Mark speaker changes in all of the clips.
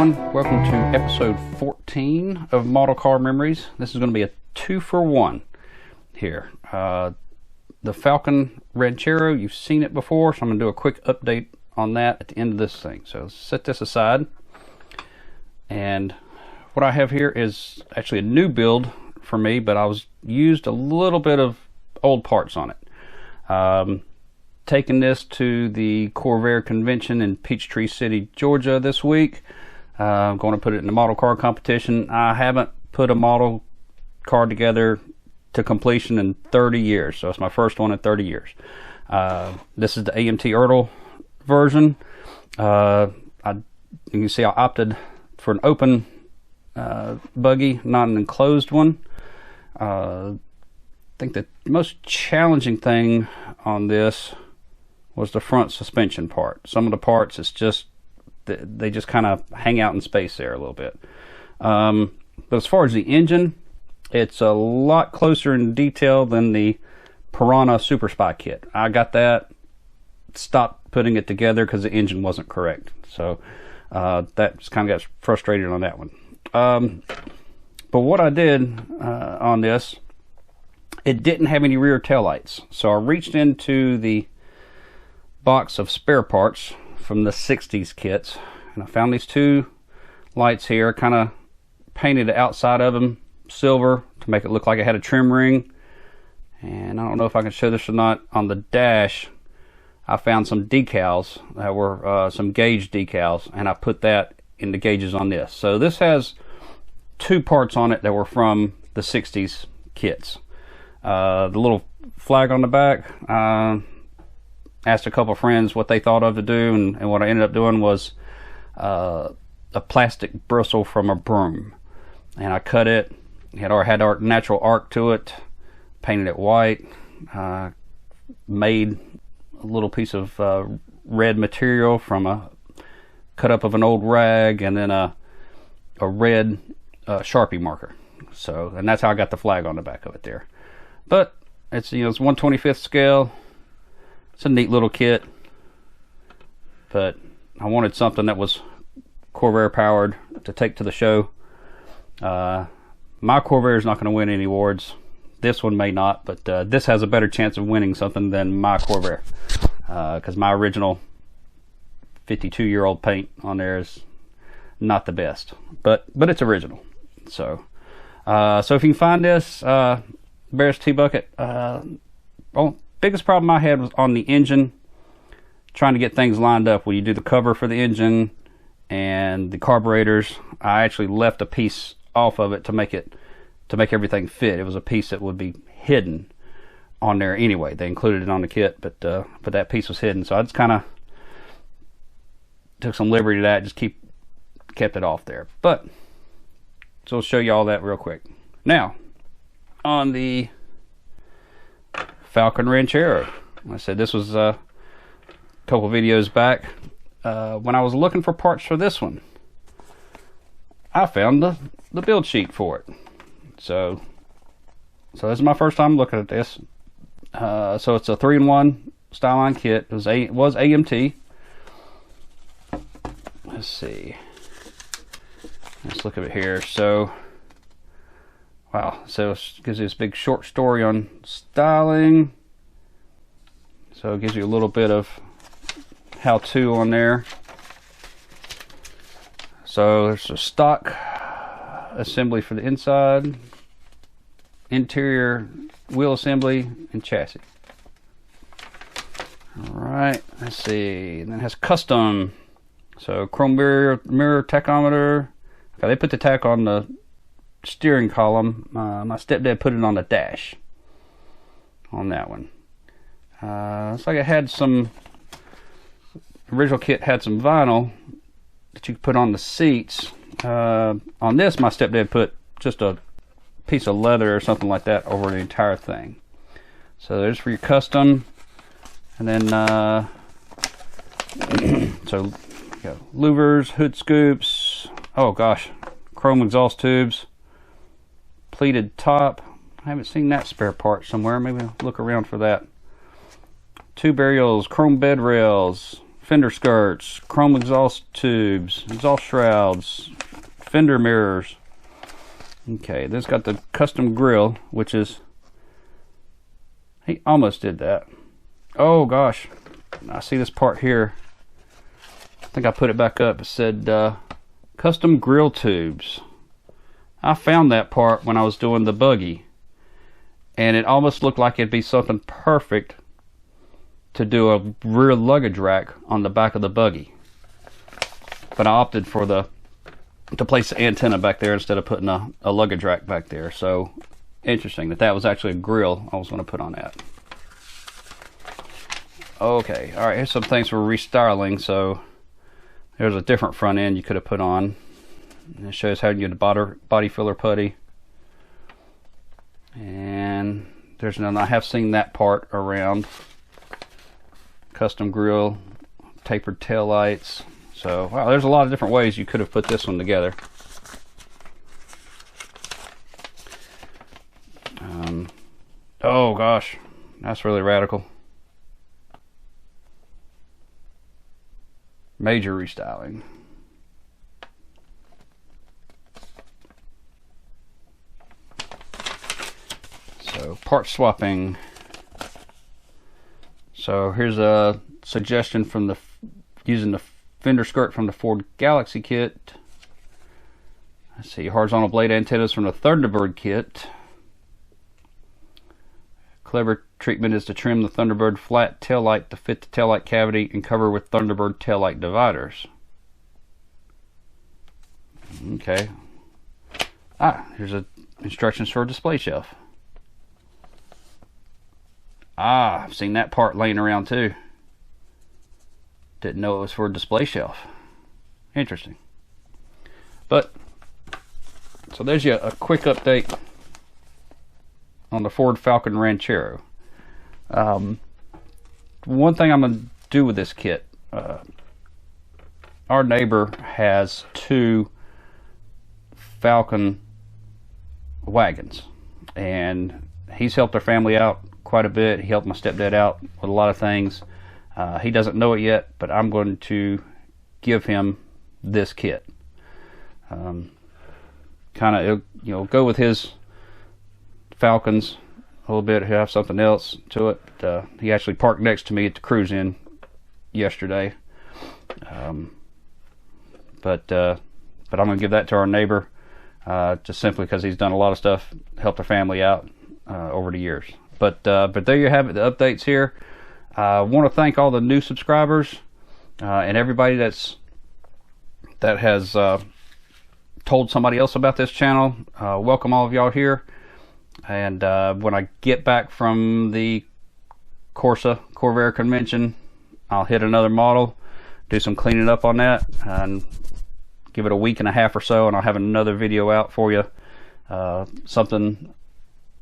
Speaker 1: everyone. Welcome to episode 14 of Model Car Memories. This is going to be a 2-for-1 here. The Falcon Ranchero, you've seen it before, so I'm going to do a quick update on that at the end of this thing. So set this aside. And what I have here is actually a new build for me, but I used a little bit of old parts on it. Taking this to the Corvair convention in Peachtree City, Georgia this week. I'm going to put it in the model car competition. I haven't put a model car together to completion in 30 years, so it's my first one in 30 years. This is the AMT Ertl version. You can see I opted for an open buggy, not an enclosed one. I think the most challenging thing on this was the front suspension part. Some of the parts, it's just, they just kind of hang out in space there a little bit. But as far as the engine, it's a lot closer in detail than the Piranha Super Spy kit. I got that, stopped putting it together because the engine wasn't correct. So that just kind of got frustrated on that one. But what I did on this, it didn't have any rear taillights. So I reached into the box of spare parts from the 60s kits, and I found these two lights here. Kind of painted the outside of them silver to make it look like it had a trim ring. And I don't know if I can show this or not. On the dash, I found some decals that were some gauge decals, and I put that in the gauges on this. So this has two parts on it that were from the 60s kits. The little flag on the back, asked a couple of friends what they thought of to do, and what I ended up doing was a plastic bristle from a broom, and I cut it. It had our natural arc to it, painted it white, made a little piece of red material from a cut up of an old rag, and then a red Sharpie marker. So, and that's how I got the flag on the back of it there. But it's, you know, it's 1/25th scale. It's a neat little kit, but I wanted something that was Corvair powered to take to the show. My Corvair is not going to win any awards. This one may not, but this has a better chance of winning something than my Corvair, because my original 52-year-old paint on there is not the best, but it's original. So if you can find this Barris T-Bucket, biggest problem I had was on the engine, trying to get things lined up. When you do the cover for the engine and the carburetors, I actually left a piece off of it to make everything fit. It was a piece that would be hidden on there anyway. They included it on the kit, but that piece was hidden. So I just kind of took some liberty to that, just kept it off there. But so I'll show you all that real quick. Now, on the Falcon Ranchero, I said this was a couple videos back. When I was looking for parts for this one, I found the build sheet for it. So this is my first time looking at this. So it's a 3-in-1 Styline kit. It was AMT. Let's see. Let's look at it here. So, wow. So it gives you this big short story on styling. So it gives you a little bit of how-to on there. So there's a stock assembly for the inside, interior wheel assembly, and chassis. Alright, let's see. And then it has custom. So chrome mirror tachometer. Okay, they put the tach on the steering column. My stepdad put it on the dash on that one. Looks like it had some, original kit had some vinyl that you could put on the seats. On this, my stepdad put just a piece of leather or something like that over the entire thing. So there's for your custom. And then so you got louvers, hood scoops, oh gosh, chrome exhaust tubes, pleated top. I haven't seen that spare part somewhere. Maybe I'll look around for that. Two burials, chrome bed rails, fender skirts, chrome exhaust tubes, exhaust shrouds, fender mirrors. Okay, this got the custom grill, which is, he almost did that. Oh gosh, I see this part here. I think I put it back up. It said custom grill tubes. I found that part when I was doing the buggy, and it almost looked like it'd be something perfect to do a rear luggage rack on the back of the buggy. But I opted for to place the antenna back there instead of putting a luggage rack back there. So interesting that was actually a grill I was going to put on that. Okay, all right, here's some things for restyling. So there's a different front end you could have put on. And it shows how you get a body filler putty. And there's none. I have seen that part around. Custom grill, tapered tail lights. So wow, there's a lot of different ways you could have put this one together. Oh gosh, that's really radical. Major restyling. So part swapping. So here's a suggestion from using the fender skirt from the Ford Galaxy kit. Let's see, horizontal blade antennas from the Thunderbird kit. Clever treatment is to trim the Thunderbird flat taillight to fit the taillight cavity and cover with Thunderbird taillight dividers. Okay. Here's instructions for a display shelf. I've seen that part laying around too. Didn't know it was for a display shelf. Interesting. But, so there's a quick update on the Ford Falcon Ranchero. One thing I'm going to do with this kit, our neighbor has 2 Falcon wagons, and he's helped our family out quite a bit. He helped my stepdad out with a lot of things. He doesn't know it yet, but I'm going to give him this kit. Kind of, go with his Falcons a little bit. He'll have something else to it. He actually parked next to me at the cruise in yesterday. But I'm going to give that to our neighbor, just simply because he's done a lot of stuff, helped our family out over the years. But there you have it, the updates here. I want to thank all the new subscribers and everybody that has told somebody else about this channel. Welcome all of y'all here. And when I get back from the Corvair convention, I'll hit another model, do some cleaning up on that, and give it a week and a half or so, and I'll have another video out for you. Something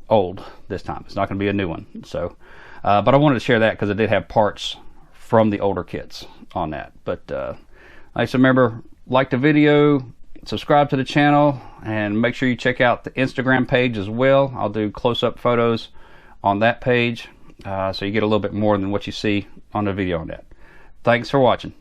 Speaker 1: old this time. It's not going to be a new one. So but I wanted to share that because it did have parts from the older kits on that. But like, remember, like the video, subscribe to the channel, and make sure you check out the Instagram page as well. I'll do close-up photos on that page, so you get a little bit more than what you see on the video on that. Thanks for watching.